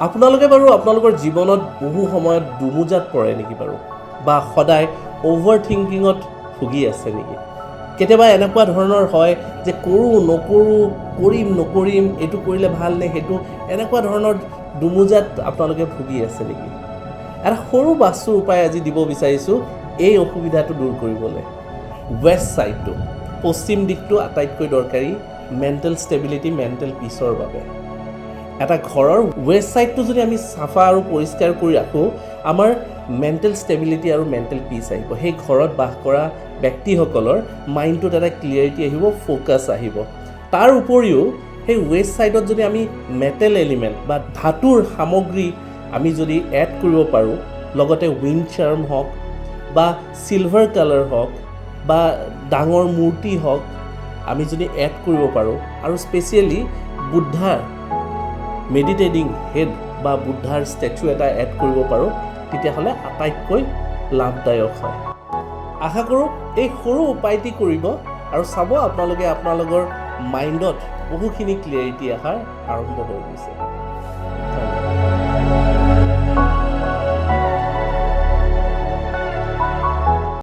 আপোনালোকে বাৰু আপোনালোকৰ জীৱনত বহু সময়ত দুমোজাত পৰে নেকি বাৰু, বা সদায় অ'ভাৰ থিংকিঙত ভুগি আছে নেকি? কেতিয়াবা এনেকুৱা ধৰণৰ হয় যে কৰোঁ নকৰোঁ, কৰিম নকৰিম, এইটো কৰিলে ভাল নে সেইটো, এনেকুৱা ধৰণৰ দুমোজাত আপোনালোকে ভুগি আছে নেকি? এটা সৰু বাস্তুৰ উপায় আজি দিব বিচাৰিছোঁ এই অসুবিধাটো দূৰ কৰিবলৈ। ৱেষ্ট ছাইডটো, পশ্চিম দিশটো আটাইতকৈ দৰকাৰী মেণ্টেল ষ্টেবিলিটি, মেণ্টেল পিচৰ বাবে। এটা ঘৰৰ ৱেষ্ট ছাইডটো যদি আমি চাফা আৰু পৰিষ্কাৰ কৰি ৰাখোঁ, আমাৰ মেণ্টেল ষ্টেবিলিটি আৰু মেণ্টেল পিচ আহিব। সেই ঘৰত বাস কৰা ব্যক্তিসকলৰ মাইণ্ডটোত এটা ক্লিয়াৰিটি আহিব, ফ'কাছ আহিব। তাৰ উপৰিও সেই ৱেষ্ট ছাইডত যদি আমি মেটেল এলিমেণ্ট বা ধাতুৰ সামগ্ৰী আমি যদি এড কৰিব পাৰোঁ, লগতে উইণ্ড চাৰ্ম হওক বা চিলভাৰ কালাৰ হওক বা ডাঙৰ মূৰ্তি হওক, আমি যদি এড কৰিব পাৰোঁ আৰু স্পেচিয়েলি বুদ্ধাৰ মেডিটেটিং হেড বা বুদ্ধাৰ ষ্টেচু এটা এড কৰিব পাৰোঁ, তেতিয়াহ'লে আটাইতকৈ লাভদায়ক হয়। আশা কৰোঁ এই সৰু উপায়টি কৰিব আৰু চাব আপোনালোকে আপোনালোকৰ মাইণ্ডত বহুখিনি ক্লিয়াৰিটি অহাৰ আৰম্ভ হৈ গৈছে।